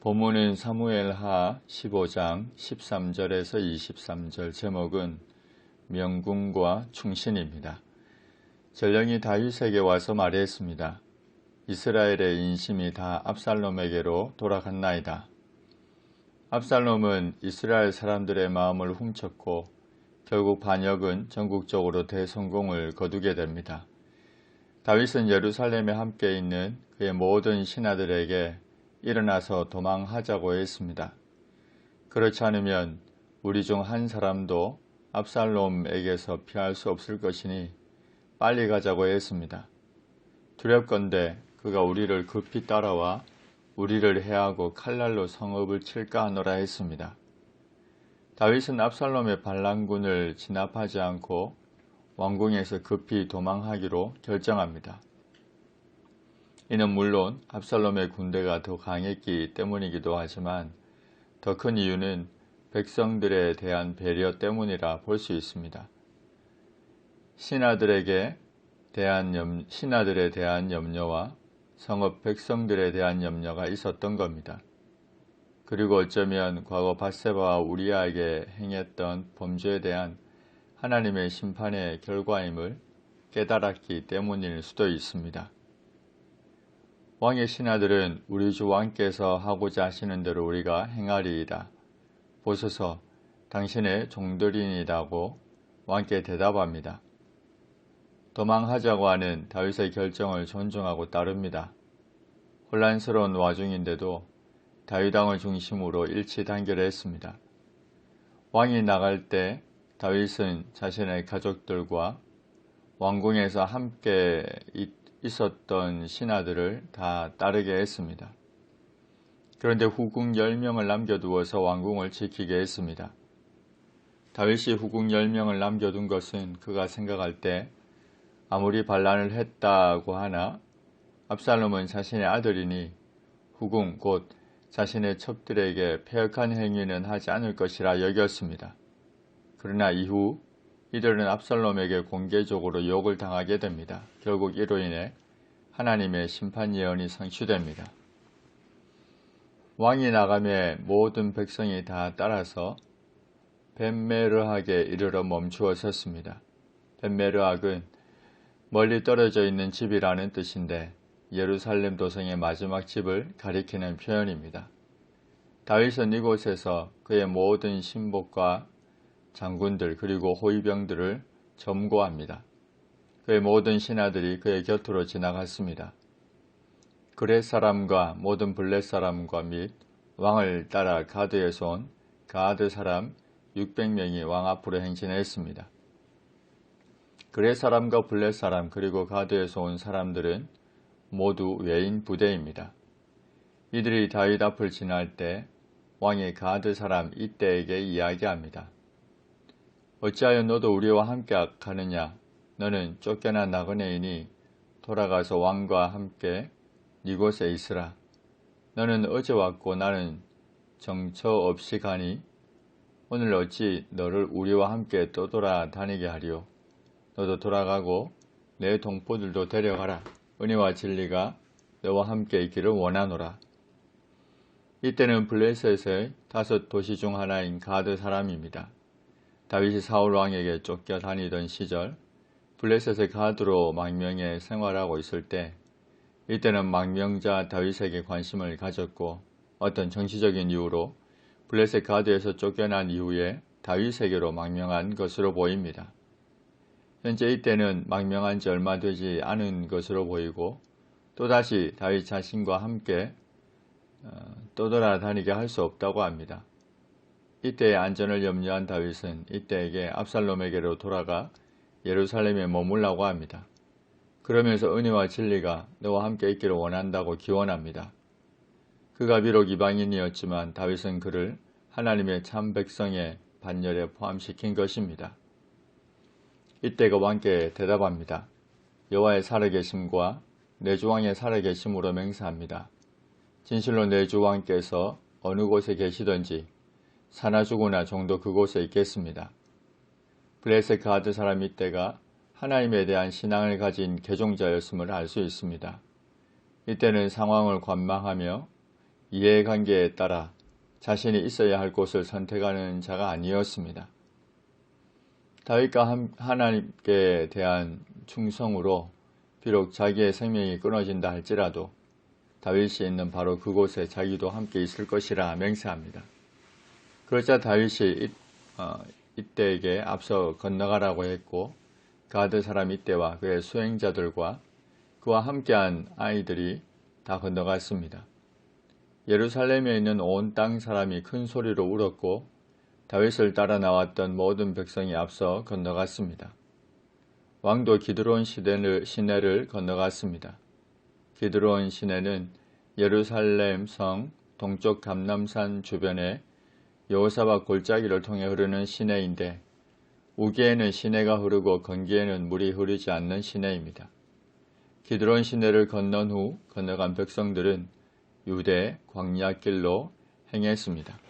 본문은 사무엘하 15장 13절에서 23절, 제목은 명궁과 충신입니다. 전령이 다윗에게 와서 말했습니다. 이스라엘의 인심이 다 압살롬에게로 돌아갔나이다. 압살롬은 이스라엘 사람들의 마음을 훔쳤고 결국 반역은 전국적으로 대성공을 거두게 됩니다. 다윗은 예루살렘에 함께 있는 그의 모든 신하들에게 일어나서 도망하자고 했습니다. 그렇지 않으면 우리 중 한 사람도 압살롬에게서 피할 수 없을 것이니 빨리 가자고 했습니다. 두렵건대 그가 우리를 급히 따라와 우리를 해하고 칼날로 성읍을 칠까 하노라 했습니다. 다윗은 압살롬의 반란군을 진압하지 않고 왕궁에서 급히 도망하기로 결정합니다. 이는 물론 압살롬의 군대가 더 강했기 때문이기도 하지만 더 큰 이유는 백성들에 대한 배려 때문이라 볼 수 있습니다. 신하들에 대한 염려와 성읍 백성들에 대한 염려가 있었던 겁니다. 그리고 어쩌면 과거 밧세바와 우리아에게 행했던 범죄에 대한 하나님의 심판의 결과임을 깨달았기 때문일 수도 있습니다. 왕의 신하들은 우리 주 왕께서 하고자 하시는 대로 우리가 행하리이다. 보소서, 당신의 종들이니다고 왕께 대답합니다. 도망하자고 하는 다윗의 결정을 존중하고 따릅니다. 혼란스러운 와중인데도 다윗왕을 중심으로 일치단결했습니다. 왕이 나갈 때 다윗은 자신의 가족들과 왕궁에서 함께 있었던 신하들을 다 따르게 했습니다. 그런데 후궁 10명을 남겨두어서 왕궁을 지키게 했습니다. 다윗이 후궁 10명을 남겨둔 것은 그가 생각할 때 아무리 반란을 했다고 하나 압살롬은 자신의 아들이니 후궁 곧 자신의 첩들에게 패역한 행위는 하지 않을 것이라 여겼습니다. 그러나 이후 이들은 압살롬에게 공개적으로 욕을 당하게 됩니다. 결국 이로 인해 하나님의 심판 예언이 성취됩니다. 왕이 나가매 모든 백성이 다 따라서 벳메르학에 이르러 멈추어 섰습니다. 벳메르학은 멀리 떨어져 있는 집이라는 뜻인데 예루살렘 도성의 마지막 집을 가리키는 표현입니다. 다윗은 이곳에서 그의 모든 신복과 장군들 그리고 호위병들을 점거합니다. 그의 모든 신하들이 그의 곁으로 지나갔습니다. 그렛 사람과 모든 블렛 사람과 및 왕을 따라 가드에서 온 가드 사람 600명이 왕 앞으로 행진했습니다. 그렛 사람과 블렛 사람 그리고 가드에서 온 사람들은 모두 외인 부대입니다. 이들이 다윗 앞을 지날 때 왕이 가드 사람 이때에게 이야기합니다. 어찌하여 너도 우리와 함께 가느냐? 너는 쫓겨난 나그네이니 돌아가서 왕과 함께 이곳에 있으라. 너는 어제 왔고 나는 정처 없이 가니 오늘 어찌 너를 우리와 함께 떠돌아다니게 하리요? 너도 돌아가고 내 동포들도 데려가라. 은혜와 진리가 너와 함께 있기를 원하노라. 이때는 블레셋의 5 도시 중 하나인 가드 사람입니다. 다윗이 사울 왕에게 쫓겨다니던 시절 블레셋의 가드로 망명해 생활하고 있을 때 이때는 망명자 다윗에게 관심을 가졌고 어떤 정치적인 이유로 블레셋 가드에서 쫓겨난 이후에 다윗에게로 망명한 것으로 보입니다. 현재 이때는 망명한 지 얼마 되지 않은 것으로 보이고 또다시 다윗 자신과 함께 떠돌아다니게 할 수 없다고 합니다. 이때의 안전을 염려한 다윗은 이때에게 압살롬에게로 돌아가 예루살렘에 머물라고 합니다. 그러면서 은혜와 진리가 너와 함께 있기를 원한다고 기원합니다. 그가 비록 이방인이었지만 다윗은 그를 하나님의 참 백성의 반열에 포함시킨 것입니다. 이때 그 왕께 대답합니다. 여호와의 살아계심과 내 주왕의 살아계심으로 맹세합니다. 진실로 내 주왕께서 어느 곳에 계시든지 사나 죽으나 정도 그곳에 있겠습니다. 블레셋 가드 사람 이때가 하나님에 대한 신앙을 가진 개종자였음을 알 수 있습니다. 이때는 상황을 관망하며 이해관계에 따라 자신이 있어야 할 곳을 선택하는 자가 아니었습니다. 다윗과 하나님께 대한 충성으로 비록 자기의 생명이 끊어진다 할지라도 다윗이 있는 바로 그곳에 자기도 함께 있을 것이라 맹세합니다. 그러자 다윗이 이때에게 앞서 건너가라고 했고 가드 사람 이때와 그의 수행자들과 그와 함께한 아이들이 다 건너갔습니다. 예루살렘에 있는 온 땅 사람이 큰 소리로 울었고 다윗을 따라 나왔던 모든 백성이 앞서 건너갔습니다. 왕도 기드론 시내를 건너갔습니다. 기드론 시내는 예루살렘 성 동쪽 감람산 주변에 여호사밧 골짜기를 통해 흐르는 시내인데 우기에는 시내가 흐르고 건기에는 물이 흐르지 않는 시내입니다. 기드론 시내를 건넌 후 건너간 백성들은 유대 광야길로 행했습니다.